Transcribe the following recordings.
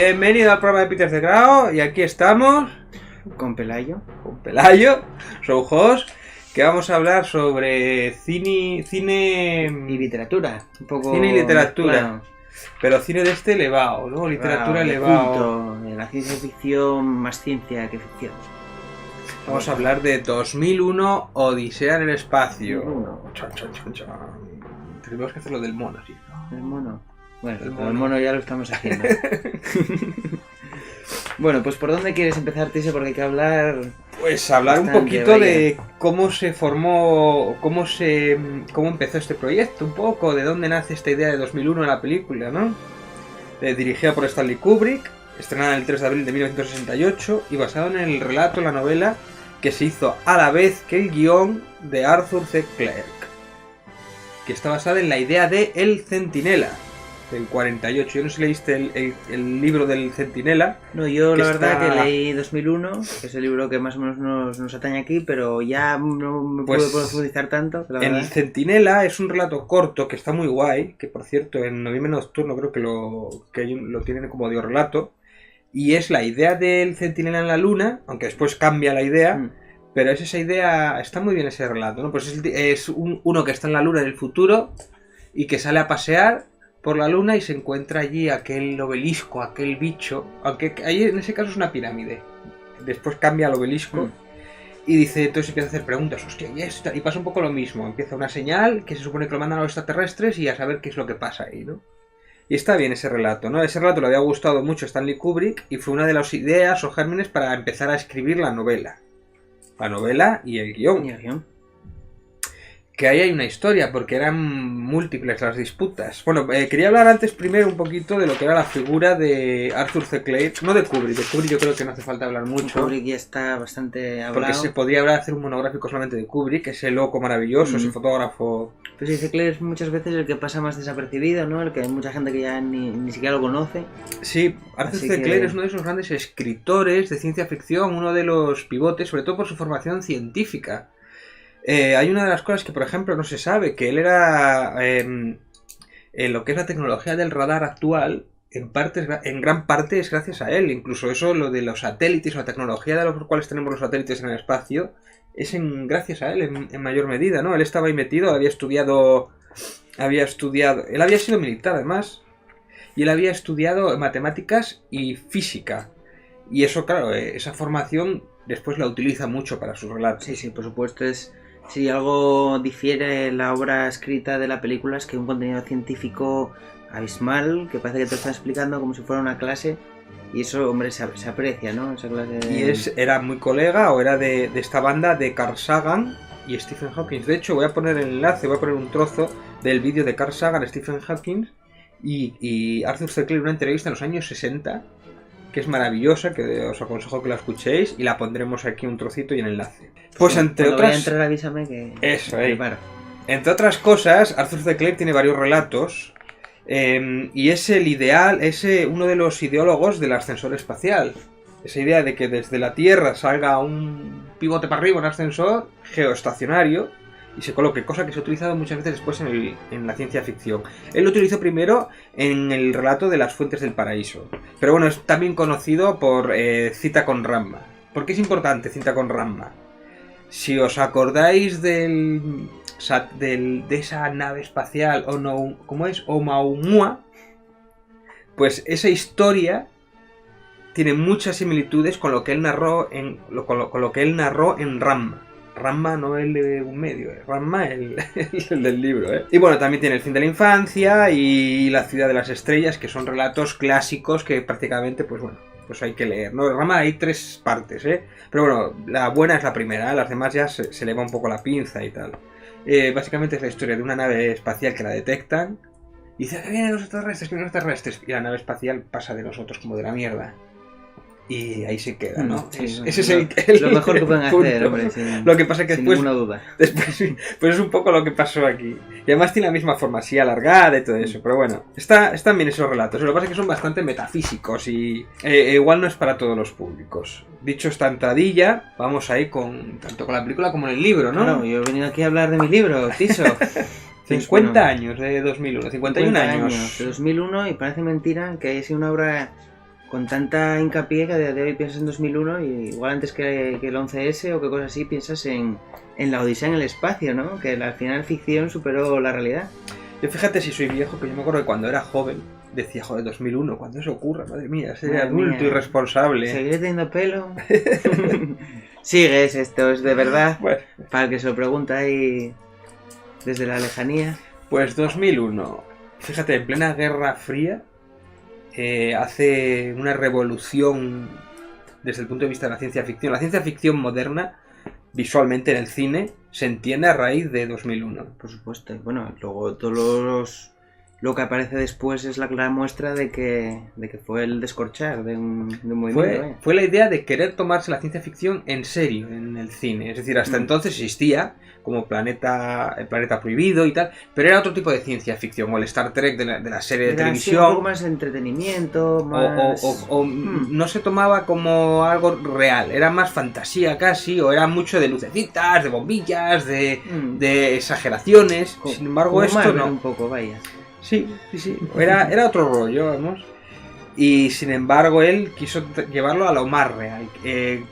Bienvenido al programa de Peter de Grau. Y aquí estamos con Pelayo, su host, que vamos a hablar sobre cine y literatura. Un poco cine y literatura, claro. Pero cine de este elevado, ¿no? Literatura elevado. De la ciencia ficción más ciencia que ficción. Vamos a hablar de 2001, Odisea en el espacio. 2001. Tenemos que hacer lo del mono, sí, ¿no? El mono. Bueno, el mono ya lo estamos haciendo. Bueno, pues ¿por dónde quieres empezar, Tise? Porque hay que hablar... Pues hablar un poquito de cómo se formó, cómo empezó este proyecto, un poco, de dónde nace esta idea de 2001 en la película, ¿no? Dirigida por Stanley Kubrick, estrenada el 3 de abril de 1968 y basado en el relato, la novela, que se hizo a la vez que el guión de Arthur C. Clarke, que está basada en la idea de El Centinela, del 48. Yo no sé si leíste el libro del Centinela. No, yo la verdad que leí 2001, que es el libro que más o menos nos atañe aquí, pero ya no me puedo profundizar tanto. El Centinela es un relato corto que está muy guay, que por cierto en Noviembre Nocturno creo que lo tienen como audiorelato, y es la idea del Centinela en la Luna, aunque después cambia la idea, pero es esa idea, está muy bien ese relato, ¿no? Pues es uno que está en la Luna en el futuro y que sale a pasear por la Luna y se encuentra allí aquel obelisco, aquel bicho, aunque ahí en ese caso es una pirámide. Después cambia al obelisco y dice, entonces empieza a hacer preguntas, hostia, y esto, y pasa un poco lo mismo, empieza una señal que se supone que lo mandan a los extraterrestres y a saber qué es lo que pasa ahí, ¿no? Y está bien ese relato, ¿no? Ese relato le había gustado mucho a Stanley Kubrick y fue una de las ideas o gérmenes para empezar a escribir la novela. La novela y el guión. Que ahí hay una historia, porque eran múltiples las disputas. Bueno, quería hablar antes primero un poquito de lo que era la figura de Arthur C. Clarke, no de Kubrick. De Kubrick yo creo que no hace falta hablar mucho. Kubrick ya está bastante hablado. Porque se podría hacer un monográfico solamente de Kubrick, ese loco maravilloso, ese fotógrafo. Pues C. Clarke es muchas veces el que pasa más desapercibido, ¿no? El que hay mucha gente que ya ni siquiera lo conoce. Sí, Arthur C. Clarke es uno de esos grandes escritores de ciencia ficción, uno de los pivotes, sobre todo por su formación científica. Hay una de las cosas que, por ejemplo, no se sabe, que él era lo que es la tecnología del radar actual, en gran parte es gracias a él. Incluso eso, lo de los satélites, la tecnología de los cuales tenemos los satélites en el espacio, es gracias a él en mayor medida, ¿no? Él estaba ahí metido, él había sido militar además, y él había estudiado matemáticas y física. Y eso, claro, esa formación después la utiliza mucho para sus relatos. Sí, por supuesto, si algo difiere la obra escrita de la película es que un contenido científico abismal, que parece que te están explicando como si fuera una clase, y eso, hombre, se aprecia, ¿no? Esa clase de... Y era muy colega, o era de esta banda de Carl Sagan y Stephen Hawking. De hecho, voy a poner el enlace, voy a poner un trozo del vídeo de Carl Sagan, Stephen Hawking y Arthur C. Clarke, una entrevista en los años 60, que es maravillosa, que os aconsejo que la escuchéis, y la pondremos aquí un trocito y en enlace. Pues entre otras... Voy a entrar, avísame que... Eso, entre otras cosas, Arthur C. Clarke tiene varios relatos, y es uno de los ideólogos del ascensor espacial. Esa idea de que desde la Tierra salga un pivote para arriba, un ascensor geoestacionario, y se coloque, cosa que se ha utilizado muchas veces después en la ciencia ficción. Él lo utilizó primero en el relato de las fuentes del paraíso. Pero bueno, es también conocido por Cita con Ramma. ¿Por qué es importante Cita con Ramma? Si os acordáis de esa nave espacial, Oumuamua, pues esa historia tiene muchas similitudes con lo que él narró en Ramma. Ramma no el de un medio, Ramma el del libro, Y bueno, también tiene El fin de la infancia y La ciudad de las estrellas, que son relatos clásicos que prácticamente, pues hay que leer, ¿no? Ramma hay 3 partes, Pero bueno, la buena es la primera, las demás ya se le va un poco la pinza y tal. Básicamente es la historia de una nave espacial que la detectan y dice que vienen los extraterrestres, y la nave espacial pasa de nosotros como de la mierda. Y ahí se queda, ¿no? Sí, ese es lo mejor que pueden hacer, hombre. Lo que pasa es que sin después, ninguna duda. Después, pues es un poco lo que pasó aquí. Y además tiene la misma forma así alargada y todo eso. Pero bueno, están bien esos relatos. Lo que pasa es que son bastante metafísicos y igual no es para todos los públicos. Dicho esta entradilla, vamos ahí tanto con la película como en el libro, ¿no? Claro, yo he venido aquí a hablar de mi libro, Tiso. 50 años de 2001, 51 años de 2001, y parece mentira que haya sido una obra con tanta hincapié que a día de hoy piensas en 2001 y igual antes que el 11S o qué cosas así piensas en la Odisea en el espacio, ¿no? Que al final ficción superó la realidad. Yo fíjate si soy viejo, que yo me acuerdo que cuando era joven decía, joder, 2001, cuando eso ocurra, madre mía, ser adulto y responsable. ¿Seguiré teniendo pelo? Sigues, esto es de verdad, Bueno. para el que se lo pregunta ahí desde la lejanía. Pues 2001, fíjate, en plena Guerra Fría, hace una revolución desde el punto de vista de la ciencia ficción. La ciencia ficción moderna, visualmente en el cine, se entiende a raíz de 2001. Por supuesto, y bueno, luego lo que aparece después es la clara muestra de que fue el descorchar de un movimiento. Fue la idea de querer tomarse la ciencia ficción en serio en el cine. Es decir, hasta entonces existía como el planeta prohibido y tal, pero era otro tipo de ciencia ficción, o el Star Trek de la serie de televisión. Un poco más entretenimiento, más... no se tomaba como algo real, era más fantasía casi, o era mucho de lucecitas, de bombillas, de exageraciones. Sin embargo, esto no. Un poco, vaya. Sí. Era otro rollo, vamos. Y sin embargo él quiso llevarlo a lo más real.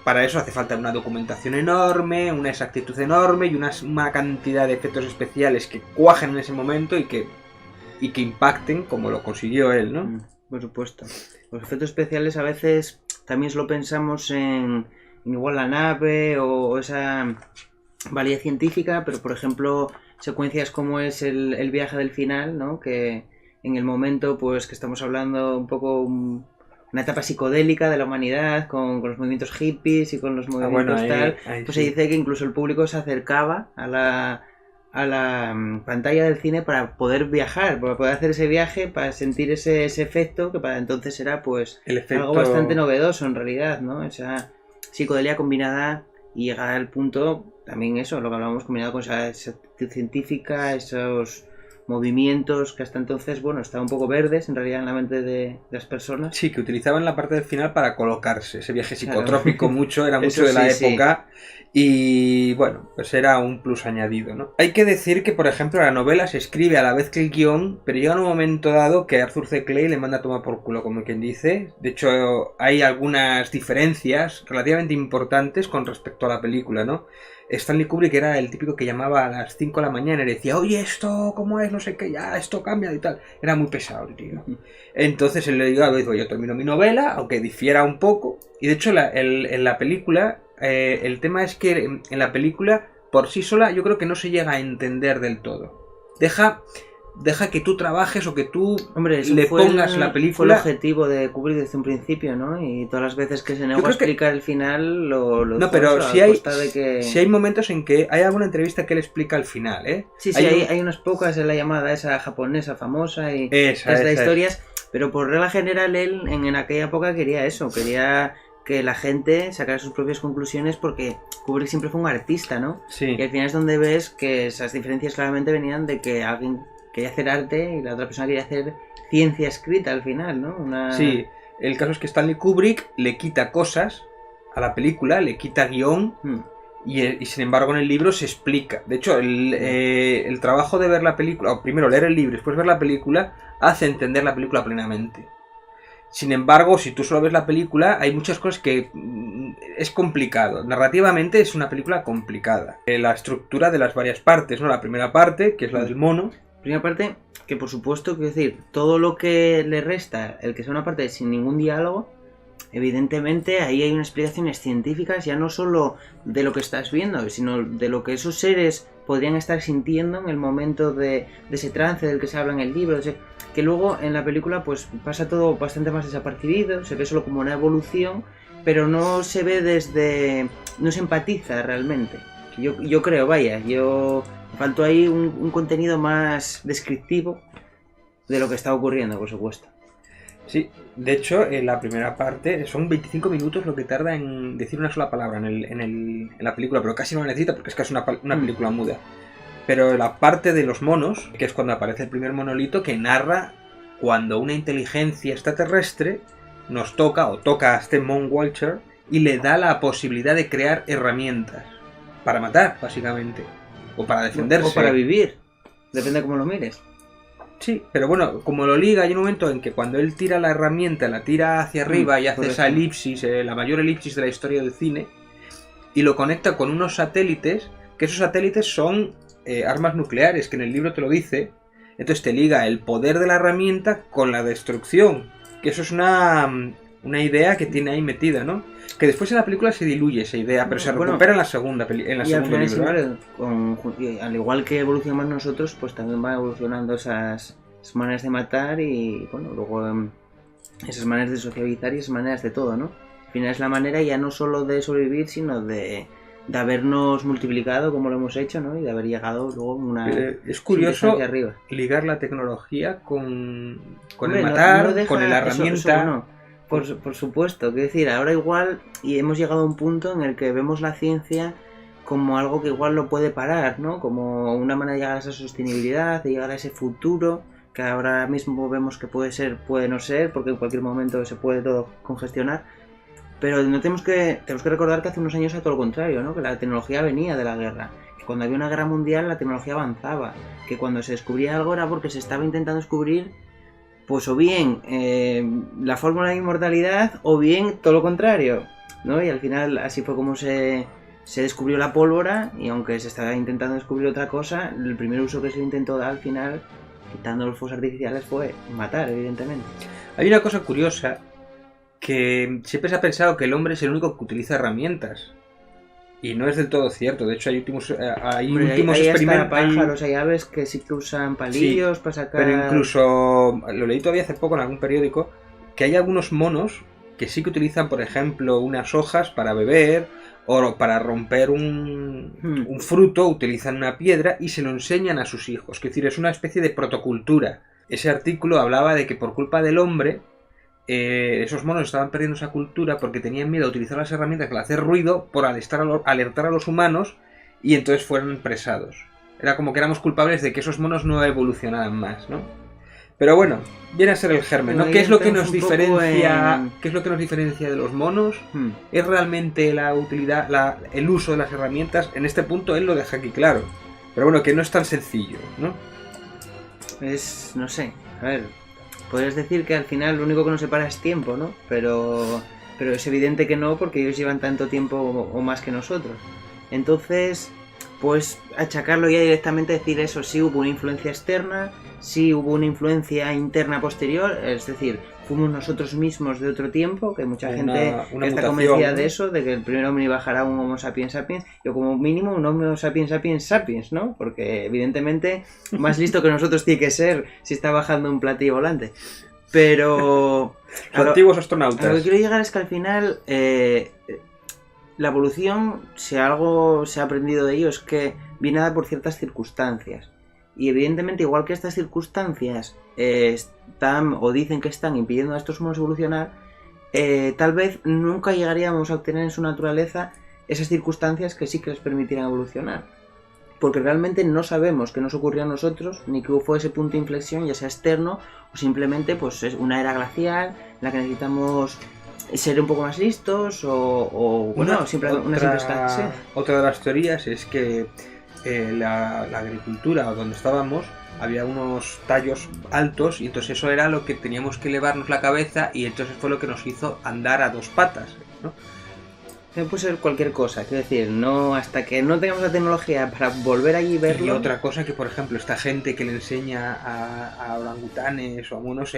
Para eso hace falta una documentación enorme, una exactitud enorme y una cantidad de efectos especiales que cuajen en ese momento y que impacten como lo consiguió él, ¿no? Por supuesto. Los efectos especiales a veces también lo pensamos en igual la nave o esa valía científica, pero por ejemplo secuencias como es el viaje del final, ¿no? Que en el momento pues que estamos hablando un poco una etapa psicodélica de la humanidad con los movimientos hippies y con los movimientos pues se dice que incluso el público se acercaba a la pantalla del cine para poder viajar, para poder hacer ese viaje, para sentir ese efecto que para entonces era pues algo bastante novedoso en realidad, ¿no? Esa psicodelia combinada y llegar al punto también eso, lo que hablábamos combinado con esa científica, esos movimientos que hasta entonces, bueno, estaban un poco verdes en realidad en la mente de las personas. Sí, que utilizaban la parte del final para colocarse. Ese viaje psicotrópico era mucho de la época. Y bueno, pues era un plus añadido, ¿no? Hay que decir que, por ejemplo, la novela se escribe a la vez que el guión, pero llega un momento dado que Arthur C. Clarke le manda a tomar por culo, como quien dice. De hecho, hay algunas diferencias relativamente importantes con respecto a la película, ¿no? Stanley Kubrick era el típico que llamaba a las 5 de la mañana y decía, oye, esto, ¿cómo es? No sé qué, ya, esto cambia y tal. Era muy pesado el tío. Entonces él le dijo, yo termino mi novela, aunque difiera un poco. Y de hecho, en la película, el tema es que en la película, por sí sola, yo creo que no se llega a entender del todo. Deja que tú trabajes o que tú le pongas la película. Fue el objetivo de Kubrick desde un principio, ¿no? Y todas las veces que se negó a explicar el final no, pero sí hay momentos en que hay alguna entrevista que él explica el final, ¿eh? Sí, hay unas pocas en la llamada esa japonesa famosa y esa historias, pero por regla general él en aquella época quería eso, quería que la gente sacara sus propias conclusiones porque Kubrick siempre fue un artista, ¿no? Sí. Y al final es donde ves que esas diferencias claramente venían de que alguien quería hacer arte y la otra persona quería hacer ciencia escrita al final, ¿no? Sí, el caso es que Stanley Kubrick le quita cosas a la película, le quita guión y sin embargo en el libro se explica. De hecho, el trabajo de ver la película, o primero leer el libro y después ver la película, hace entender la película plenamente. Sin embargo, si tú solo ves la película, hay muchas cosas que es complicado. Narrativamente es una película complicada. La estructura de las varias partes, ¿no? La primera parte, que es la del mono. Primera parte, que por supuesto, quiero decir, todo lo que le resta, el que sea una parte sin ningún diálogo, evidentemente ahí hay unas explicaciones científicas ya no solo de lo que estás viendo, sino de lo que esos seres podrían estar sintiendo en el momento de ese trance del que se habla en el libro, que luego en la película pues pasa todo bastante más desapercibido, se ve solo como una evolución, pero no se ve no se empatiza realmente. Yo creo, faltó ahí un contenido más descriptivo de lo que está ocurriendo, por supuesto. Sí, de hecho, en la primera parte son 25 minutos lo que tarda en decir una sola palabra en la película, pero casi no lo necesita porque es casi una película muda. Pero la parte de los monos, que es cuando aparece el primer monolito, que narra cuando una inteligencia extraterrestre nos toca a este Mon Walcher y le da la posibilidad de crear herramientas para matar, básicamente. O para defenderse. O para vivir. Depende de cómo lo mires. Sí, pero bueno, como lo liga, hay un momento en que cuando él tira la herramienta, la tira hacia arriba y hace esa elipsis, la mayor elipsis de la historia del cine, y lo conecta con unos satélites, que esos satélites son armas nucleares, que en el libro te lo dice. Entonces te liga el poder de la herramienta con la destrucción, que eso es una idea que tiene ahí metida, ¿no? Que después en la película se diluye esa idea, pero se recupera en la segunda libro. Al igual que evolucionamos nosotros, pues también va evolucionando esas maneras de matar y, bueno, luego esas maneras de sociabilizar y esas maneras de todo, ¿no? Al final es la manera ya no solo de sobrevivir, sino de habernos multiplicado como lo hemos hecho, ¿no? Y de haber llegado luego a una... Es curioso arriba. Ligar la tecnología con el matar, con la herramienta... Eso, por supuesto, quiero decir, ahora igual y hemos llegado a un punto en el que vemos la ciencia como algo que igual lo puede parar, ¿no? Como una manera de llegar a esa sostenibilidad, de llegar a ese futuro que ahora mismo vemos que puede ser, puede no ser, porque en cualquier momento se puede todo congestionar. Pero no tenemos que recordar que hace unos años era todo lo contrario, ¿no? Que la tecnología venía de la guerra, que cuando había una guerra mundial la tecnología avanzaba, que cuando se descubría algo era porque se estaba intentando descubrir, pues o bien la fórmula de inmortalidad o bien todo lo contrario, ¿no? Y al final así fue como se descubrió la pólvora, y aunque se estaba intentando descubrir otra cosa, el primer uso que se intentó dar al final, quitando los fuegos artificiales, fue matar, evidentemente. Hay una cosa curiosa, que siempre se ha pensado que el hombre es el único que utiliza herramientas. Y no es del todo cierto. De hecho, hay últimos experimentos. Pájaros, hay aves que sí que usan palillos, sí, para sacar... Pero incluso, lo leí todavía hace poco en algún periódico, que hay algunos monos que sí que utilizan, por ejemplo, unas hojas para beber, o para romper un fruto, utilizan una piedra y se lo enseñan a sus hijos. Es decir, es una especie de protocultura. Ese artículo hablaba de que por culpa del hombre, esos monos estaban perdiendo esa cultura porque tenían miedo a utilizar las herramientas para hacer ruido, por alertar a los humanos, y entonces fueron presados. Era como que éramos culpables de que esos monos no evolucionaran más, ¿no? Pero bueno, viene a ser el germen, ¿no? ¿Qué es lo que nos diferencia? ¿Qué es lo que nos diferencia de los monos? ¿Es realmente la utilidad, el uso de las herramientas? En este punto él lo deja aquí claro. Pero bueno, que no es tan sencillo, ¿no? No sé, a ver, podrías decir que al final lo único que nos separa es tiempo, ¿no? Pero es evidente que no, porque ellos llevan tanto tiempo o más que nosotros. Entonces, pues achacarlo ya directamente, decir eso, sí hubo una influencia externa, sí hubo una influencia interna posterior, es decir, fuimos nosotros mismos de otro tiempo, que hay mucha gente que está convencida, ¿no?, de eso, de que el primer hombre bajará un Homo sapiens sapiens, o como mínimo un Homo sapiens sapiens sapiens, ¿no? Porque evidentemente más listo que nosotros tiene que ser si está bajando un platillo volante. Pero... antiguos astronautas. A lo que quiero llegar es que al final la evolución, si algo se ha aprendido de ello, es que viene dada por ciertas circunstancias. Y evidentemente, igual que estas circunstancias están o dicen que están impidiendo a estos monos evolucionar, tal vez nunca llegaríamos a obtener en su naturaleza esas circunstancias que sí que les permitieran evolucionar. Porque realmente no sabemos qué nos ocurrió a nosotros, ni qué fue ese punto de inflexión, ya sea externo o simplemente pues es una era glacial en la que necesitamos ser un poco más listos o una simple escasez. Otra de las teorías es que la agricultura donde estábamos había unos tallos altos y entonces eso era lo que teníamos que elevarnos la cabeza, y entonces fue lo que nos hizo andar a dos patas, ¿no? Puede ser cualquier cosa, quiero decir, no, hasta que no tengamos la tecnología para volver allí y verlo. Y otra cosa, que por ejemplo esta gente que le enseña a orangutanes o a monos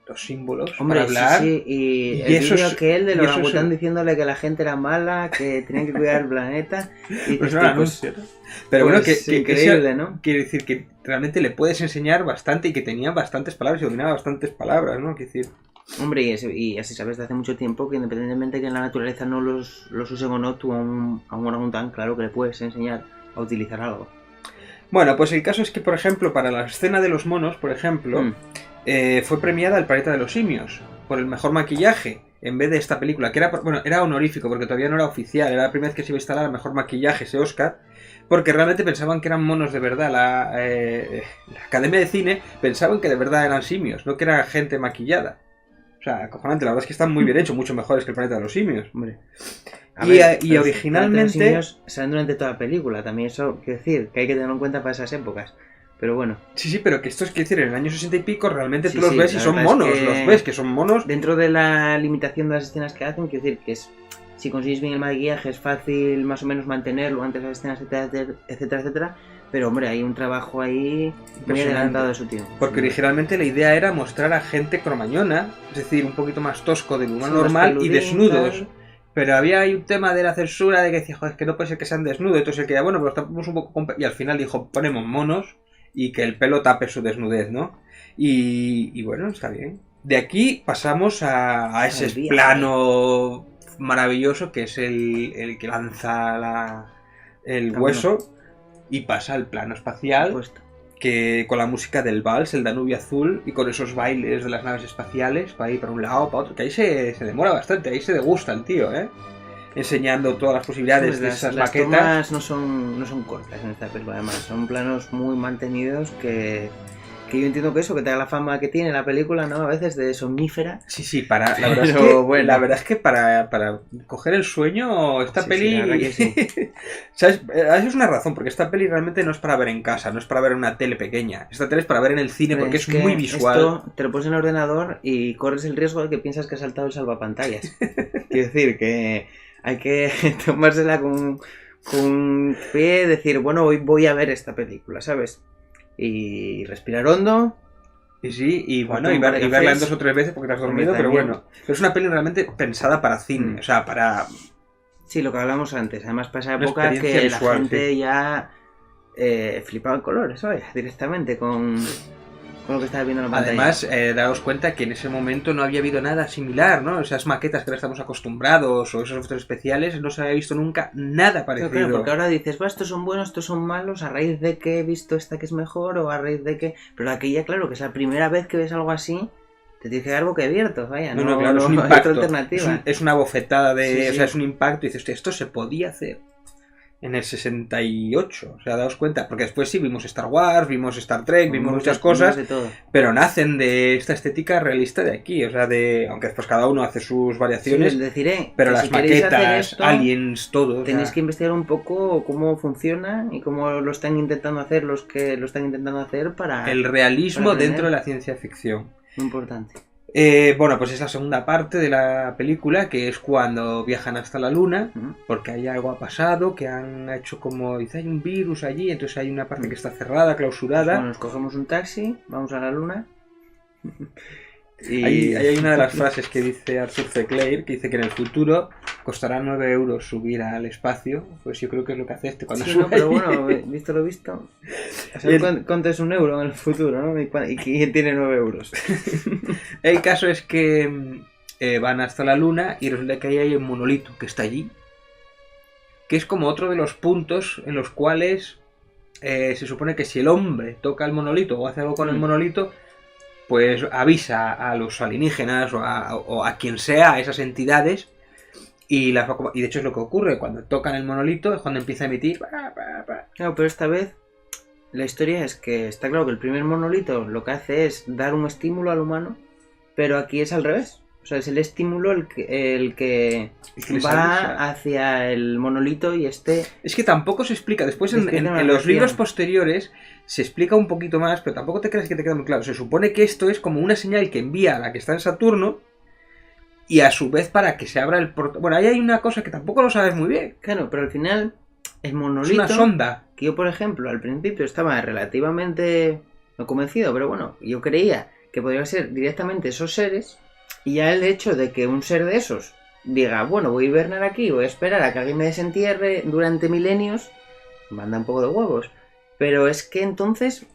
los símbolos, hombre, para hablar, sí, y el vídeo que él del orangután diciéndole que la gente era mala, que tenían que cuidar el planeta, y pues no, anuncio, ¿no? Pero pues bueno, que increíble, ¿no? Quiere decir que realmente le puedes enseñar bastante, y que tenía bastantes palabras y dominaba bastantes palabras, ¿no? Quiero decir, hombre, y así sabes de hace mucho tiempo que independientemente que en la naturaleza no los usen o no, tú a un orangután, claro que le puedes enseñar a utilizar algo. Bueno, pues el caso es que, por ejemplo, para la escena de los monos, por ejemplo, fue premiada El planeta de los simios por el mejor maquillaje, en vez de esta película, que era honorífico, porque todavía no era oficial, era la primera vez que se iba a instalar el mejor maquillaje, ese Oscar, porque realmente pensaban que eran monos de verdad. La Academia de Cine pensaban que de verdad eran simios, no que era gente maquillada. O sea, acojonante, la verdad es que están muy bien hechos, mucho mejores que el planeta de los simios, hombre. Y originalmente... Los simios salen durante toda la película, también eso quiero decir, que hay que tenerlo en cuenta para esas épocas. Pero bueno. Sí, pero que esto es que decir, en el año 60 y pico realmente Sí, tú los sí, ves y la son verdad es monos, que los ves que son monos. Dentro de la limitación de las escenas que hacen, quiero decir que es, si consigues bien el maquillaje es fácil más o menos mantenerlo antes de las escenas, etcétera, etcétera. Pero hombre, hay un trabajo ahí muy adelantado de su tiempo. Porque originalmente la idea era mostrar a gente cromañona, es decir, un poquito más tosco del humano Sí, normal y peludín, desnudos. tal. Pero había ahí un tema de la censura de que decía, joder, es que no puede ser que sean desnudos. Entonces él quería, bueno, pero estamos un poco... Y al final dijo, ponemos monos y que el pelo tape su desnudez, ¿no? Y bueno, está bien. De aquí pasamos a ese plano maravilloso que es el que lanza el hueso y pasa al plano espacial. Que con la música del vals, el Danubio Azul, y con esos bailes de las naves espaciales, para ir para un lado, para otro, que ahí se demora bastante, ahí se degusta el tío, enseñando todas las posibilidades de esas maquetas. Las tomas no son cortas en esta película, además, son planos muy mantenidos que yo entiendo que eso, que te da la fama que tiene la película, ¿no? A veces de somnífera. Sí, la verdad es que para coger el sueño, esta peli... Sí, la verdad que sí. ¿Sabes? Eso es una razón, porque esta peli realmente no es para ver en casa, no es para ver en una tele pequeña. Esta tele es para ver en el cine porque es muy visual. Esto te lo pones en el ordenador y corres el riesgo de que piensas que ha saltado el salvapantallas. Quiero decir que hay que tomársela con pie, decir, bueno, hoy voy a ver esta película, ¿sabes? Y respirar hondo. Y bueno, y verla en 2 o 3 veces porque te has dormido, pero bueno. Es una peli realmente pensada para cine, o sea, para... Sí, lo que hablamos antes. Además, para esa época que visual, la gente ya flipaba en colores, ¿sabes? Directamente con lo que estaba viendo en la pantalla. Además, daos cuenta que en ese momento no había habido nada similar, ¿no? Esas maquetas que ahora estamos acostumbrados o esos efectos especiales, no se había visto nunca nada parecido. Claro, porque ahora dices, estos son buenos, estos son malos, a raíz de que he visto esta que es mejor o a raíz de que... Pero aquella, claro, que es la primera vez que ves algo así, te tienes que dar boquiabierto, vaya. No, claro, es un impacto. Es una bofetada de... Sí. O sea, es un impacto y dices, hostia, esto se podía hacer en el 68, o sea, daos cuenta, porque después sí vimos Star Wars, vimos Star Trek, vimos muchas cosas, pero nacen de esta estética realista de aquí, o sea, aunque después cada uno hace sus variaciones, sí, les diré, pero las maquetas, aliens, todo. Tenéis que investigar un poco cómo funciona y cómo lo están intentando hacer los que lo están intentando hacer para... El realismo dentro de la ciencia ficción. Muy importante. Bueno, pues es la segunda parte de la película, que es cuando viajan hasta la luna, porque ahí algo ha pasado, que han hecho como, dice, hay un virus allí, entonces hay una parte que está cerrada, clausurada. Pues bueno, nos cogemos un taxi, vamos a la luna. Y... Ahí hay una de las frases que dice Arthur C. Clarke, que dice que en el futuro costará 9 euros subir al espacio. Pues yo creo que es lo que hace cuando sube. No, pero bueno, visto lo visto. ¿Cuánto es un euro en el futuro, no? ¿Y quién tiene 9 euros? El caso es que van hasta la luna y resulta que ahí hay un monolito que está allí. Que es como otro de los puntos en los cuales se supone que si el hombre toca el monolito o hace algo con el monolito, pues avisa a los alienígenas o a quien sea, a esas entidades, y de hecho es lo que ocurre, cuando tocan el monolito es cuando empieza a emitir... Claro, pero esta vez la historia es que está claro que el primer monolito lo que hace es dar un estímulo al humano, pero aquí es al revés. O sea, es el estímulo el que va hacia el monolito y Es que tampoco se explica. Después en los libros posteriores se explica un poquito más, pero tampoco te creas que te queda muy claro. Se supone que esto es como una señal que envía a la que está en Saturno y a su vez para que se abra el portal. Bueno, ahí hay una cosa que tampoco lo sabes muy bien. Claro, pero al final el monolito... Es una sonda. Que yo, por ejemplo, al principio estaba relativamente no convencido, pero bueno, yo creía que podría ser directamente esos seres. Y ya el hecho de que un ser de esos diga, bueno, voy a hibernar aquí, voy a esperar a que alguien me desentierre durante milenios, manda un poco de huevos. Pero es que entonces,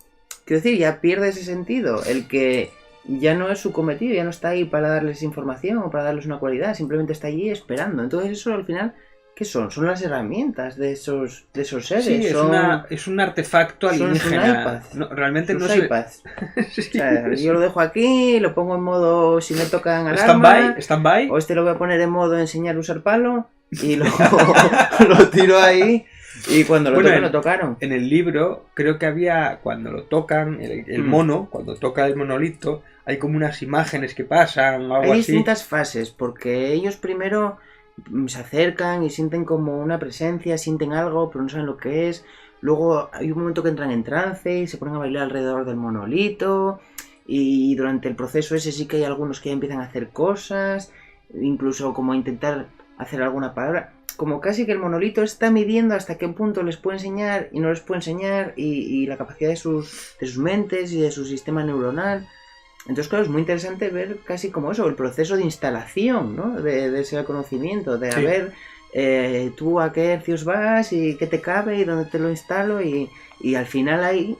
quiero decir, ya pierde ese sentido. El que ya no es su cometido, ya no está ahí para darles información o para darles una cualidad, simplemente está allí esperando. Entonces eso al final... ¿Qué son? Son las herramientas de esos seres. Sí, es un artefacto alienígena. Son iPad. No, realmente no iPads. Sí. O sea, yo lo dejo aquí, lo pongo en modo si me tocan alarma. Stand-by. O lo voy a poner en modo enseñar a usar palo y lo tiro ahí. Y cuando lo tocaron. En el libro, creo que había, cuando lo tocan, el mono, cuando toca el monolito, hay como unas imágenes que pasan o algo así. Hay distintas fases, porque ellos primero se acercan y sienten como una presencia, sienten algo, pero no saben lo que es. Luego hay un momento que entran en trance y se ponen a bailar alrededor del monolito. Y durante el proceso ese sí que hay algunos que ya empiezan a hacer cosas, incluso como intentar hacer alguna palabra. Como casi que el monolito está midiendo hasta qué punto les puede enseñar y no les puede enseñar, y la capacidad de sus mentes y de su sistema neuronal. Entonces, claro, es muy interesante ver casi como eso, el proceso de instalación, ¿no? De ese conocimiento, de a ver, tú a qué hercios vas y qué te cabe y dónde te lo instalo, y al final hay,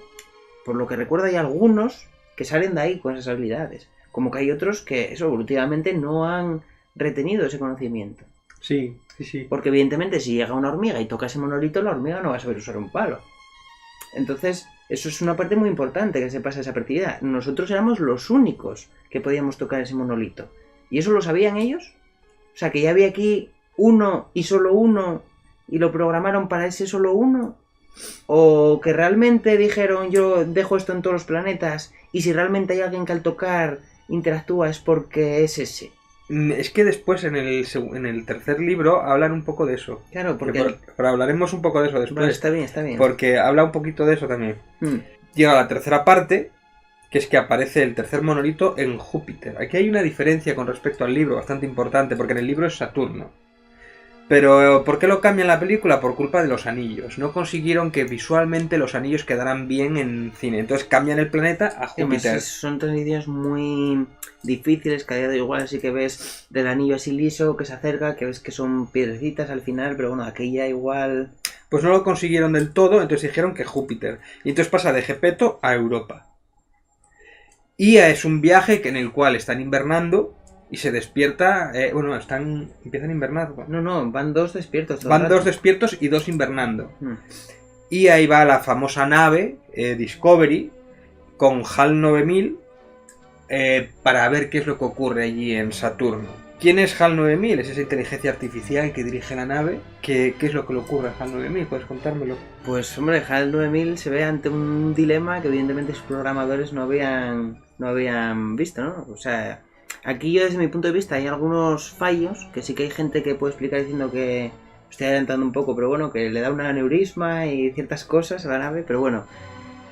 por lo que recuerdo, hay algunos que salen de ahí con esas habilidades. Como que hay otros que, eso, evolutivamente no han retenido ese conocimiento. Sí, sí, sí. Porque evidentemente si llega una hormiga y toca ese monolito, la hormiga no va a saber usar un palo. Entonces, eso es una parte muy importante que se pasa desapercibida. Nosotros éramos los únicos que podíamos tocar ese monolito. ¿Y eso lo sabían ellos? O sea, que ya había aquí uno y solo uno y lo programaron para ese solo uno. O que realmente dijeron yo dejo esto en todos los planetas y si realmente hay alguien que al tocar interactúa es porque es ese. Es que después en el tercer libro hablan un poco de eso. Claro, porque... Pero hablaremos un poco de eso después. Vale, está bien, está bien. Porque habla un poquito de eso también. Llega la tercera parte, que es que aparece el tercer monolito en Júpiter. Aquí hay una diferencia con respecto al libro bastante importante, porque en el libro es Saturno. Pero ¿por qué lo cambian la película? Por culpa de los anillos. No consiguieron que visualmente los anillos quedaran bien en cine. Entonces cambian el planeta a Júpiter. Son tres ideas muy difíciles, que a día de hoy igual así que ves del anillo así liso, que se acerca, que ves que son piedrecitas al final, pero bueno, aquella igual... Pues no lo consiguieron del todo, entonces dijeron que Júpiter. Y entonces pasa de Gepeto a Europa. Y es un viaje en el cual están invernando... Y se despierta, empiezan a invernar. No, van dos despiertos. Van dos despiertos y dos invernando. Y ahí va la famosa nave Discovery con HAL 9000 para ver qué es lo que ocurre allí en Saturno. ¿Quién es HAL 9000? Es esa inteligencia artificial que dirige la nave. ¿Qué es lo que le ocurre a HAL 9000? ¿Puedes contármelo? Pues hombre, HAL 9000 se ve ante un dilema que evidentemente sus programadores no habían visto, ¿no? O sea... Aquí yo desde mi punto de vista hay algunos fallos, que sí que hay gente que puede explicar diciendo que estoy adelantando un poco, pero bueno, que le da un aneurisma y ciertas cosas a la nave, pero bueno.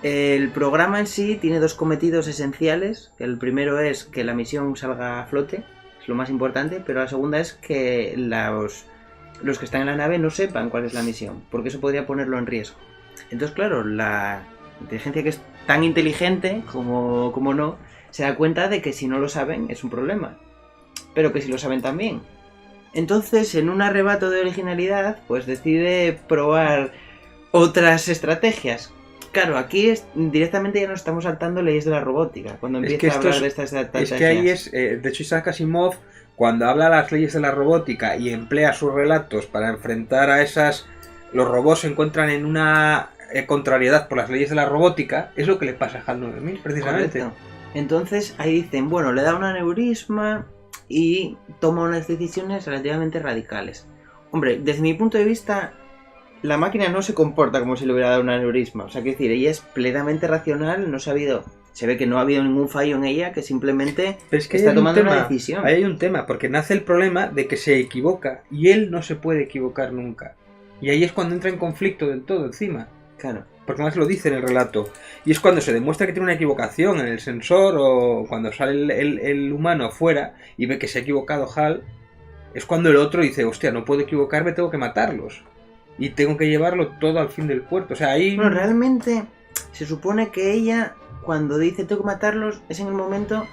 El programa en sí tiene dos cometidos esenciales, que el primero es que la misión salga a flote, es lo más importante, pero la segunda es que los que están en la nave no sepan cuál es la misión, porque eso podría ponerlo en riesgo. Entonces, claro, la inteligencia que es tan inteligente como no, se da cuenta de que si no lo saben es un problema, pero que si lo saben también. Entonces, en un arrebato de originalidad, pues decide probar otras estrategias. Claro, aquí directamente ya nos estamos saltando leyes de la robótica, cuando empieza a hablar de estas estrategias. Es que ahí es, de hecho Isaac Asimov, cuando habla de las leyes de la robótica y emplea sus relatos para enfrentar a esas... Los robots se encuentran en una contrariedad por las leyes de la robótica, es lo que le pasa a HAL 9000, precisamente. Correcto. Entonces ahí dicen, bueno, le da un aneurisma y toma unas decisiones relativamente radicales. Hombre, desde mi punto de vista, la máquina no se comporta como si le hubiera dado un aneurisma. O sea, quiero decir, ella es plenamente racional, se ve que no ha habido ningún fallo en ella, que simplemente está tomando una decisión. Ahí hay un tema, porque nace el problema de que se equivoca y él no se puede equivocar nunca. Y ahí es cuando entra en conflicto del todo encima. Claro. Porque más lo dice en el relato. Y es cuando se demuestra que tiene una equivocación en el sensor o cuando sale el humano fuera y ve que se ha equivocado HAL, es cuando el otro dice, hostia, no puedo equivocarme, tengo que matarlos. Y tengo que llevarlo todo al fin del puerto. O sea, ahí... Bueno, realmente se supone que ella, cuando dice tengo que matarlos, es en el momento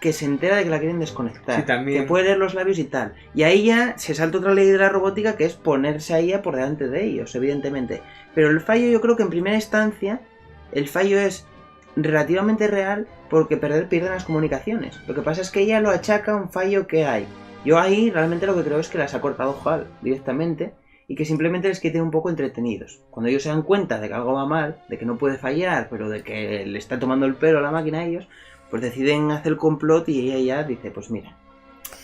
que se entera de que la quieren desconectar. Sí, también. Que puede leer los labios y tal. Y ahí ya se salta otra ley de la robótica, que es ponerse a ella por delante de ellos, evidentemente. Pero el fallo, yo creo que en primera instancia, el fallo es relativamente real porque pierden las comunicaciones. Lo que pasa es que ella lo achaca a un fallo que hay. Yo ahí realmente lo que creo es que las ha cortado HAL directamente y que simplemente les quiere un poco entretenidos. Cuando ellos se dan cuenta de que algo va mal, de que no puede fallar, pero de que le está tomando el pelo a la máquina a ellos, pues deciden hacer el complot y ella ya dice, pues mira,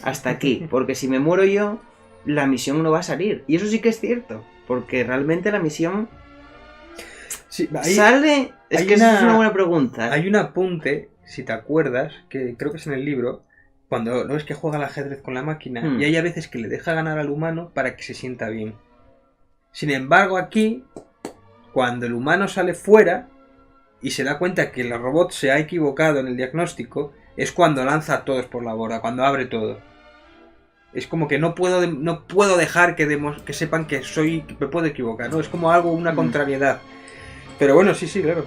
hasta aquí, porque si me muero yo, la misión no va a salir. Y eso sí que es cierto, porque realmente la misión sale... Es que esa es una buena pregunta. Hay un apunte, si te acuerdas, que creo que es en el libro, cuando no es que juega al ajedrez con la máquina, y hay a veces que le deja ganar al humano para que se sienta bien. Sin embargo, aquí cuando el humano sale fuera y se da cuenta que el robot se ha equivocado en el diagnóstico, es cuando lanza a todos por la borda, cuando abre todo. Es como que no puedo dejar que sepan que me puedo equivocar, ¿no? Es como algo, una contrariedad. Pero bueno, sí, claro.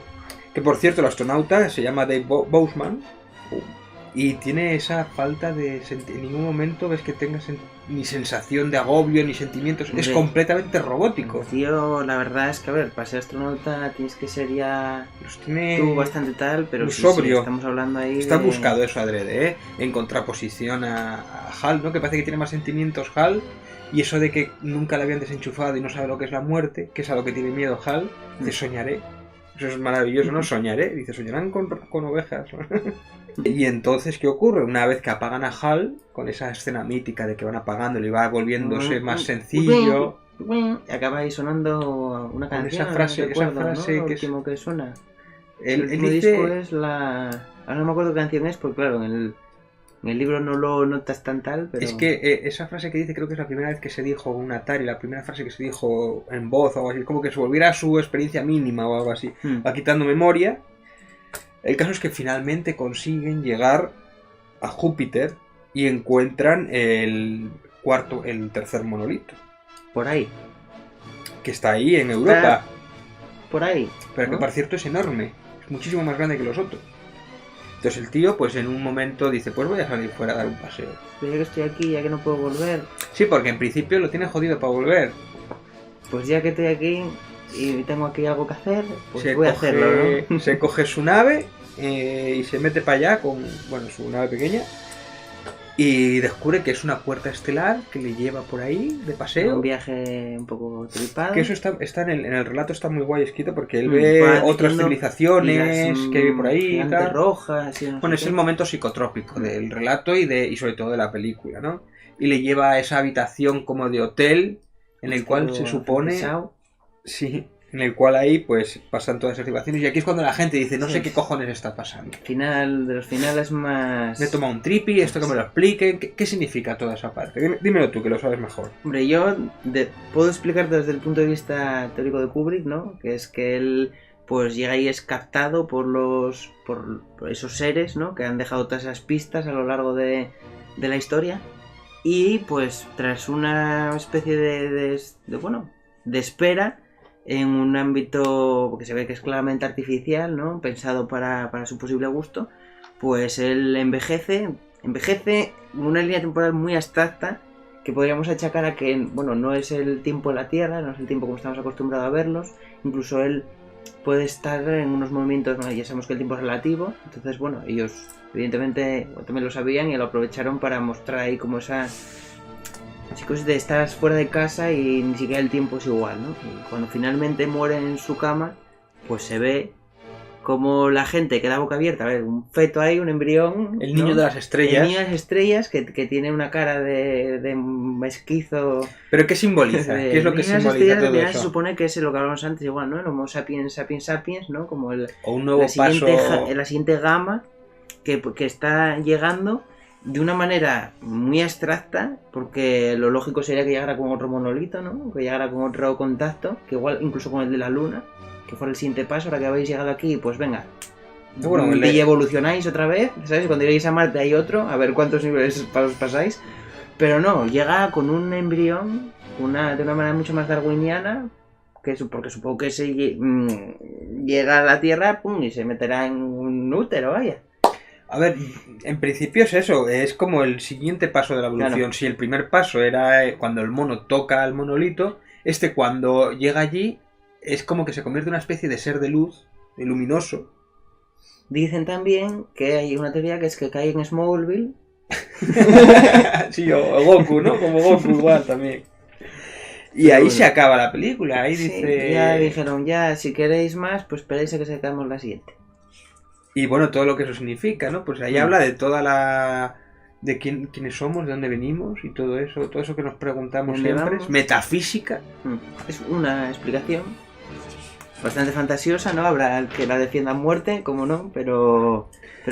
Que por cierto, el astronauta se llama Dave Bousman y tiene esa falta de... En ningún momento ves que tenga ni sensación de agobio, ni sentimientos. Es completamente robótico. Tío, la verdad es que, a ver, para ser astronauta tienes que ser ya... Los tiene... Tú bastante tal, pero sí, sobrio. Estamos hablando ahí Está buscado eso adrede, ¿eh? En contraposición a Hal, ¿no? Que parece que tiene más sentimientos Hal. Y eso de que nunca le habían desenchufado y no sabe lo que es la muerte, que es a lo que tiene miedo Hal, dice soñaré. Eso es maravilloso, ¿no? Soñaré. Dice, soñarán con ovejas. Y entonces, ¿qué ocurre? Una vez que apagan a Hal, con esa escena mítica de que van apagándolo y va volviéndose más sencillo... Acaba ahí sonando una canción. Esa frase, ¿no? que Lo es... último que suena. El último disco es la... Ahora no me acuerdo qué canción es, porque claro, en el libro no lo notas tan tal, pero... Es que esa frase que dice creo que es la primera vez que se dijo un Atari, la primera frase que se dijo en voz o algo así, como que se volviera a su experiencia mínima o algo así. Va quitando memoria. El caso es que finalmente consiguen llegar a Júpiter y encuentran el tercer monolito. Por ahí. Que está ahí en Europa. Por ahí. Pero ¿no? que por cierto es enorme. Es muchísimo más grande que los otros. Entonces el tío, pues en un momento dice, pues voy a salir fuera a dar un paseo. Pero ya que estoy aquí, ya que no puedo volver... Sí, porque en principio lo tiene jodido para volver. Pues ya que estoy aquí y tengo aquí algo que hacer, pues voy a hacerlo, ¿no? Se coge su nave y se mete para allá con, su nave pequeña. Y descubre que es una puerta estelar que le lleva por ahí de paseo. Un viaje un poco tripado. Que eso está en el relato está muy guay escrito porque él ve otras civilizaciones que hay por ahí y tal. Rojas, y no bueno, es el momento psicotrópico del relato y sobre todo de la película, ¿no? Y le lleva a esa habitación como de hotel en el cual se supone... Sí, en el cual ahí pues pasan todas esas situaciones y aquí es cuando la gente dice, no sé qué cojones está pasando. Final de los finales más... Me he tomado un tripi, esto que me lo expliquen, ¿qué significa toda esa parte? Dímelo tú, que lo sabes mejor. Hombre, yo puedo explicarte desde el punto de vista teórico de Kubrick, ¿no? Que es que él pues llega y es captado por esos seres, ¿no? Que han dejado todas esas pistas a lo largo de la historia y pues tras una especie de espera en un ámbito que se ve que es claramente artificial, ¿no? Pensado para su posible gusto, pues él envejece en una línea temporal muy abstracta que podríamos achacar a que, no es el tiempo de la Tierra, no es el tiempo como estamos acostumbrados a verlos, incluso él puede estar en unos momentos, ya sabemos que el tiempo es relativo, entonces, ellos evidentemente también lo sabían y lo aprovecharon para mostrar ahí como esa... Chicos, de estar fuera de casa y ni siquiera el tiempo es igual, ¿no? Y cuando finalmente muere en su cama, pues se ve como la gente queda boca abierta, a ver, un feto ahí, un embrión... El niño de las estrellas. El niño de las estrellas que tiene una cara de esquizo... ¿Pero qué simboliza? ¿Qué es lo que simboliza todo eso? Se supone que es lo que hablamos antes, igual, ¿no? El Homo sapiens sapiens sapiens, ¿no? Como o un nuevo paso... La siguiente gama que está llegando... De una manera muy abstracta, porque lo lógico sería que llegara con otro monolito, ¿no? Que llegara con otro contacto, que igual incluso con el de la Luna, que fuera el siguiente paso. Ahora que habéis llegado aquí, pues venga, y evolucionáis otra vez, ¿sabes? Cuando lleguéis a Marte hay otro, a ver cuántos niveles pasáis. Pero no, llega con un embrión, de una manera mucho más darwiniana, porque supongo que se llega a la Tierra, pum, y se meterá en un útero, vaya. A ver, en principio es eso, es como el siguiente paso de la evolución. Claro. Si el primer paso era cuando el mono toca al monolito, cuando llega allí es como que se convierte en una especie de ser de luz, de luminoso. Dicen también que hay una teoría que es que cae en Smallville. Sí, o Goku, ¿no? Como Goku igual también. Y ahí se acaba la película, ahí sí, dice... Ya dijeron, si queréis más, pues esperéis a que sacamos la siguiente. Y todo lo que eso significa, ¿no? Pues ahí habla de toda la... de quiénes somos, de dónde venimos y todo eso que nos preguntamos siempre. Es metafísica. Es una explicación. bastante fantasiosa, ¿no? Habrá el que la defienda a muerte, como no, pero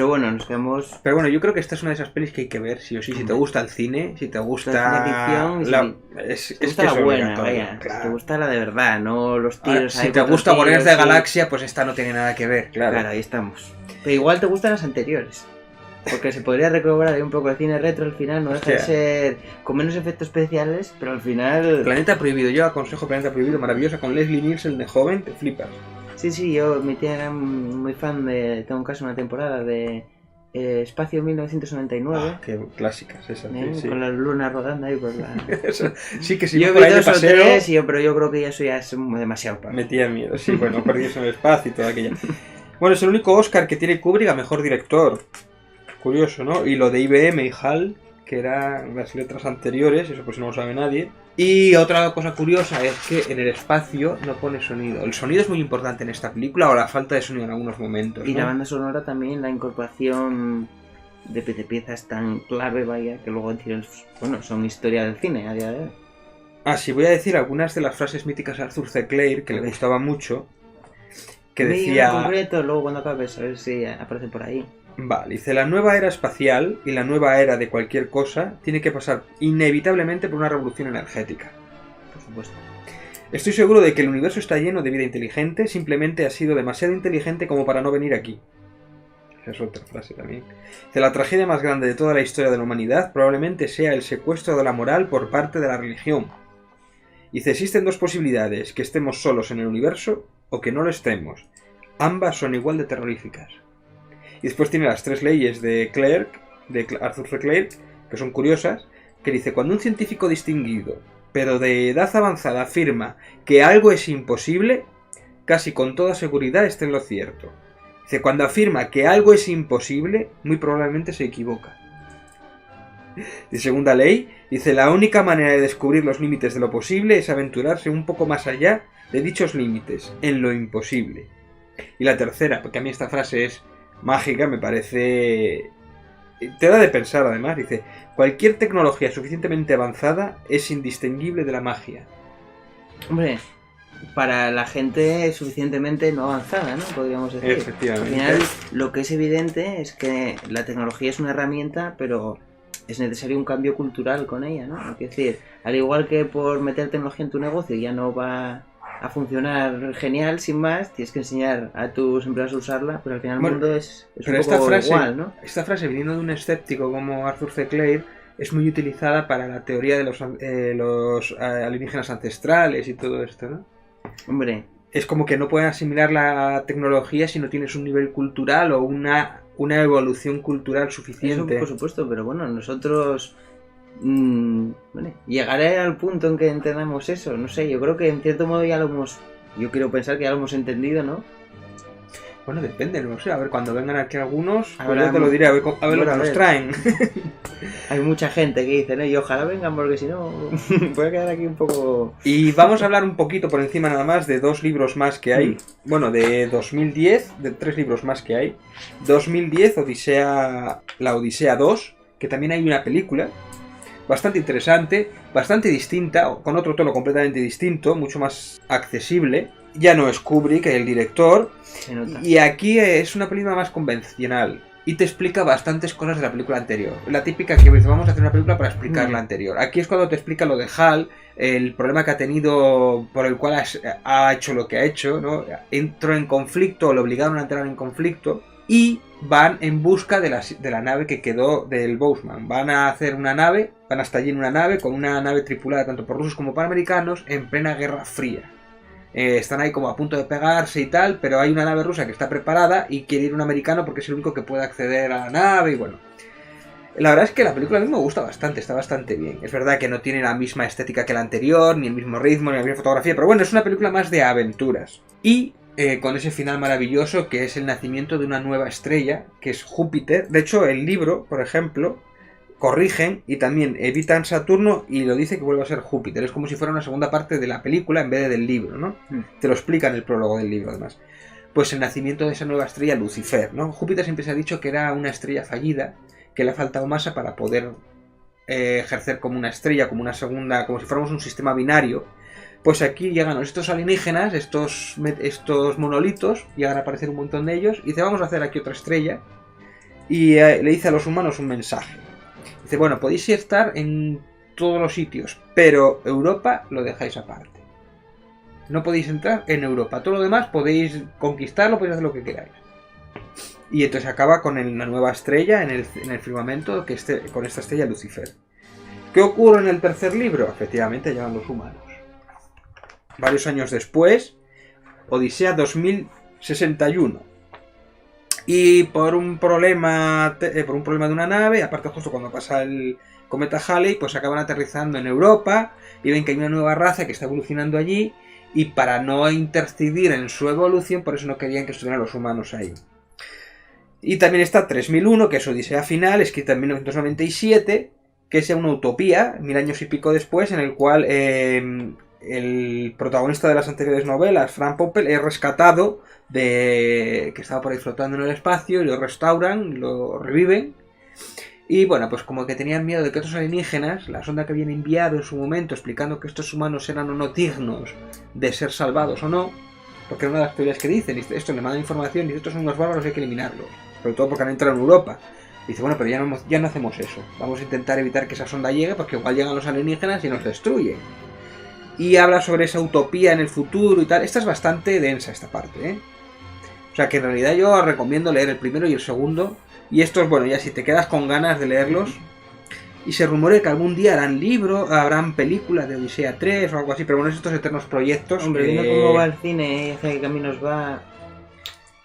bueno, nos quedamos... Pero bueno, yo creo que esta es una de esas pelis que hay que ver, sí o sí, si te gusta el cine, si te gusta la ficción, es te gusta que la es buena, obligatorio, vaya, claro. te gusta la de verdad, no los tiros ahí Si te contra gusta tiros, Guardianes de sí. Galaxia, pues esta no tiene nada que ver, claro. Claro, ahí estamos. Pero igual te gustan las anteriores. Porque se podría recobrar ahí un poco el cine retro al final, no deja de ser con menos efectos especiales, pero al final... Planeta Prohibido, yo aconsejo Planeta Prohibido, maravillosa, con Leslie Nielsen de joven, te flipas. Sí, mi tía era muy fan de... Tengo un caso, una temporada de Espacio 1999. Qué clásicas esas, sí. Con la luna rodando ahí por la... Sí, que si yo por vi ahí de 2 o paseo... 3, pero yo creo que eso ya es demasiado para... Metía miedo, sí, bueno, Perdidos en el Espacio y toda aquella. Bueno, es el único Oscar que tiene Kubrick a Mejor Director. Curioso, ¿no? Y lo de IBM y HAL, que eran las letras anteriores, eso pues no lo sabe nadie. Y otra cosa curiosa es que en el espacio no pone sonido. El sonido es muy importante en esta película, o la falta de sonido en algunos momentos, Y ¿no? la banda sonora también, la incorporación de piezas tan clave, vaya, que luego bueno, son historia del cine a día de hoy. Sí, voy a decir algunas de las frases míticas a Arthur C. Clarke, que le gustaba mucho, que decía... En concreto, luego cuando acabes, a ver si aparece por ahí. Vale, dice, la nueva era espacial y la nueva era de cualquier cosa tiene que pasar inevitablemente por una revolución energética. Por supuesto. Estoy seguro de que el universo está lleno de vida inteligente, simplemente ha sido demasiado inteligente como para no venir aquí. Esa es otra frase también. Dice, la tragedia más grande de toda la historia de la humanidad probablemente sea el secuestro de la moral por parte de la religión. Dice, existen dos posibilidades, que estemos solos en el universo o que no lo estemos. Ambas son igual de terroríficas. Y después tiene las 3 leyes de Clarke, de Arthur C. Clarke, que son curiosas, que dice, cuando un científico distinguido, pero de edad avanzada, afirma que algo es imposible, casi con toda seguridad está en lo cierto. Dice, cuando afirma que algo es imposible, muy probablemente se equivoca. Y segunda ley, dice, la única manera de descubrir los límites de lo posible es aventurarse un poco más allá de dichos límites, en lo imposible. Y la tercera, porque a mí esta frase es mágica, me parece... Te da de pensar además, dice, cualquier tecnología suficientemente avanzada es indistinguible de la magia. Hombre, para la gente suficientemente no avanzada, ¿no? Podríamos decir. Efectivamente. Al final, lo que es evidente es que la tecnología es una herramienta, pero es necesario un cambio cultural con ella, ¿no? Es decir, al igual que por meter tecnología en tu negocio ya no va a funcionar genial, sin más, tienes que enseñar a tus empleados a usarla, pero al final el mundo es un poco igual, ¿no? Esta frase, viniendo de un escéptico como Arthur C. Clarke, es muy utilizada para la teoría de los alienígenas ancestrales y todo esto, ¿no? Hombre, es como que no pueden asimilar la tecnología si no tienes un nivel cultural o una evolución cultural suficiente. Eso, por supuesto, pero bueno, nosotros... llegaré al punto en que entendamos eso, no sé, yo creo que en cierto modo ya lo hemos... Yo quiero pensar que ya lo hemos entendido, ¿no? Bueno, depende, no sé, a ver, cuando vengan aquí algunos, pues Ahora, ya te lo diré, a ver lo que nos traen. Hay mucha gente que dice, ¿no? Y ojalá vengan porque si no, puede quedar aquí un poco... Y vamos a hablar un poquito por encima nada más de 2 libros más que hay. Bueno, de 2010, de 3 libros más que hay. 2010, La Odisea 2, que también hay una película bastante interesante, bastante distinta, con otro tono completamente distinto, mucho más accesible. Ya no es Kubrick el director, y aquí es una película más convencional y te explica bastantes cosas de la película anterior. La típica que dice, vamos a hacer una película para explicar la anterior. Aquí es cuando te explica lo de HAL, el problema que ha tenido por el cual ha hecho lo que ha hecho, ¿no? Entró en conflicto, lo obligaron a entrar en conflicto y van en busca de la nave que quedó del Boseman. Van a hacer una nave, van hasta allí en una nave, con una nave tripulada tanto por rusos como por americanos, en plena Guerra Fría. Están ahí como a punto de pegarse y tal, pero hay una nave rusa que está preparada y quiere ir un americano porque es el único que puede acceder a la nave y bueno. La verdad es que la película a mí me gusta bastante, está bastante bien. Es verdad que no tiene la misma estética que la anterior, ni el mismo ritmo, ni la misma fotografía, pero bueno, es una película más de aventuras. Y con ese final maravilloso que es el nacimiento de una nueva estrella, que es Júpiter. De hecho, el libro, por ejemplo, corrigen y también evitan Saturno y lo dice que vuelve a ser Júpiter. Es como si fuera una segunda parte de la película en vez de del libro, ¿no? Te lo explica en el prólogo del libro, además. Pues el nacimiento de esa nueva estrella, Lucifer, ¿no? Júpiter siempre se ha dicho que era una estrella fallida, que le ha faltado masa para poder ejercer como una estrella, como una segunda, como si fuéramos un sistema binario. Pues aquí llegan estos alienígenas, estos monolitos, llegan a aparecer un montón de ellos, y dice, vamos a hacer aquí otra estrella, y le dice a los humanos un mensaje. Dice, bueno, podéis estar en todos los sitios, pero Europa lo dejáis aparte. No podéis entrar en Europa, todo lo demás podéis conquistarlo, podéis hacer lo que queráis. Y entonces acaba con la nueva estrella en el firmamento, con esta estrella Lucifer. ¿Qué ocurre en el tercer libro? Efectivamente llegan los humanos. Varios años después, Odisea 2061. Y por un problema de una nave, aparte justo cuando pasa el cometa Halley, pues acaban aterrizando en Europa y ven que hay una nueva raza que está evolucionando allí, y para no interceder en su evolución, por eso no querían que estuvieran los humanos ahí. Y también está 3001, que es Odisea Final, escrita en 1997, que es una utopía, 1000 años y pico después, en el cual el protagonista de las anteriores novelas, Frank Poppel, es rescatado que estaba por ahí flotando en el espacio, y lo restauran, lo reviven. Y bueno, pues como que tenían miedo de que otros alienígenas, la sonda que habían enviado en su momento explicando que estos humanos eran o no dignos de ser salvados o no, porque era una de las teorías que dicen, esto le mandan información y estos son unos bárbaros, hay que eliminarlos, sobre todo porque han entrado en Europa. Dice, bueno, pero ya no hacemos eso, vamos a intentar evitar que esa sonda llegue, porque igual llegan los alienígenas y nos destruyen. Y habla sobre esa utopía en el futuro y tal. Esta es bastante densa, esta parte, ¿eh? O sea que en realidad yo recomiendo leer el primero y el segundo. Y estos, bueno, ya si te quedas con ganas de leerlos. Y se rumorea que algún día habrán películas de Odisea 3 o algo así. Pero bueno, estos eternos proyectos. Hombre, viendo cómo va el cine y hacia qué caminos va,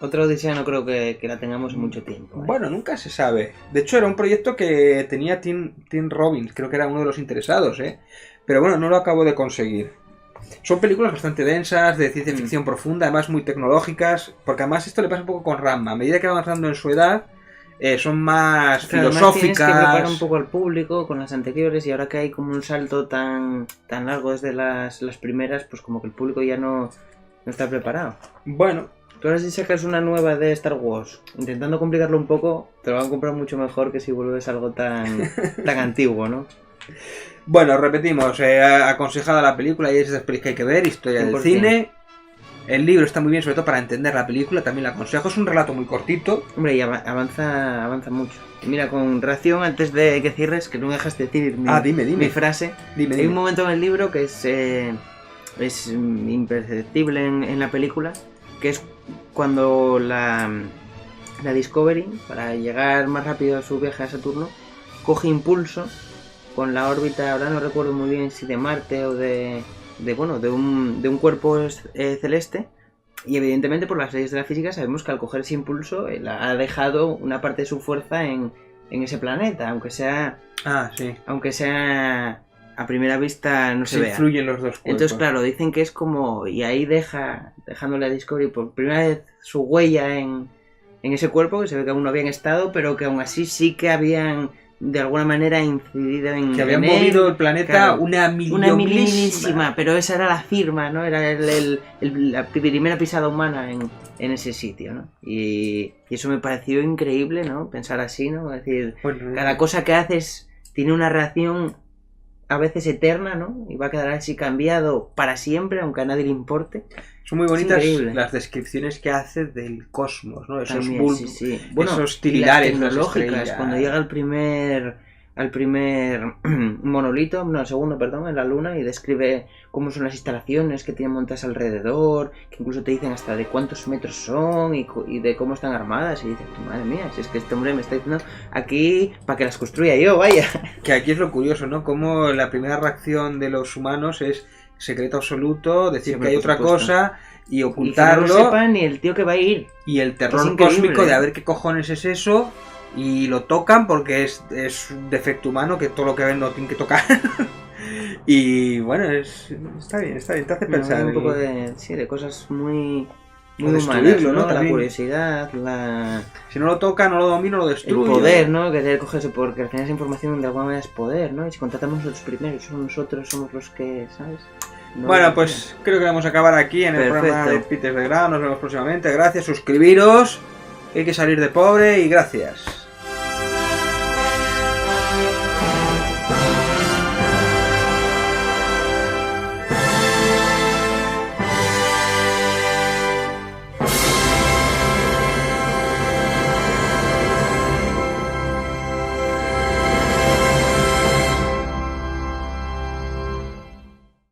otra Odisea no creo que la tengamos en mucho tiempo, ¿eh? Bueno, nunca se sabe. De hecho, era un proyecto que tenía Tim Robbins. Creo que era uno de los interesados, ¿eh? Pero bueno, no lo acabo de conseguir. Son películas bastante densas, de ciencia ficción profunda, además muy tecnológicas. Porque además esto le pasa un poco con Ranma. A medida que va avanzando en su edad, son más filosóficas. Tienes que preparar un poco al público con las anteriores, y ahora que hay como un salto tan largo desde las primeras, pues como que el público ya no está preparado. Bueno. Tú ahora si sacas una nueva de Star Wars, intentando complicarlo un poco, te lo van a comprar mucho mejor que si vuelves algo tan antiguo, ¿no? Bueno, repetimos, aconsejada la película, y es de las películas que hay que ver, historia 100%. Del cine. El libro está muy bien, sobre todo para entender la película, también la aconsejo, es un relato muy cortito. Hombre, y avanza mucho. Y mira, con reacción, antes de que cierres, que no me dejas decir mi frase, Dime. Hay un momento en el libro que es imperceptible en la película, que es cuando la Discovery, para llegar más rápido a su viaje a Saturno, coge impulso con la órbita, ahora no recuerdo muy bien si de Marte o de un cuerpo celeste, y evidentemente por las leyes de la física sabemos que al coger ese impulso ha dejado una parte de su fuerza en ese planeta, aunque sea a primera vista no se vea. Influyen los dos cuerpos. Entonces claro, dicen que es como, y ahí dejándole a Discovery por primera vez su huella en ese cuerpo, que se ve que aún no habían estado, pero que aún así sí que habían de alguna manera incidido en que habían movido el planeta, claro, una millonísima, pero esa era la firma, ¿no? Era la primera pisada humana en ese sitio, ¿no? Y eso me pareció increíble, ¿no? Pensar así, ¿no? Es decir, cada cosa que haces tiene una reacción a veces eterna, ¿no? Y va a quedar así cambiado para siempre, aunque a nadie le importe. Son muy bonitas las descripciones que hace del cosmos, ¿no? Esos bulbos, sí. Bueno, esos tirilares tecnológicas. Cuando llega al primer monolito, no, al segundo, perdón, en la Luna, y describe cómo son las instalaciones que tienen montadas alrededor, que incluso te dicen hasta de cuántos metros son y de cómo están armadas, y dices, madre mía, si es que este hombre me está diciendo aquí para que las construya yo, vaya. Que aquí es lo curioso, ¿no? Como la primera reacción de los humanos es secreto absoluto, decir que hay otra cosa y ocultarlo. Y que no lo sepa ni el tío que va a ir. Y el terror cósmico de a ver qué cojones es eso. Y lo tocan porque es un defecto humano, que todo lo que ven lo tienen que tocar. Y bueno, está bien, te hace pensar. Un poco de cosas muy humanas, ¿no? La curiosidad, si no lo toca, no lo domina, lo destruye. El poder, ¿no? Querer cogerse, porque al final esa información de alguna manera es poder, ¿no? Y si contratamos nosotros primero, nosotros somos los que, ¿sabes? No, bueno, pues creo que vamos a acabar aquí en el programa de Peters de Grau. Nos vemos próximamente. Gracias, suscribiros. Hay que salir de pobre y gracias.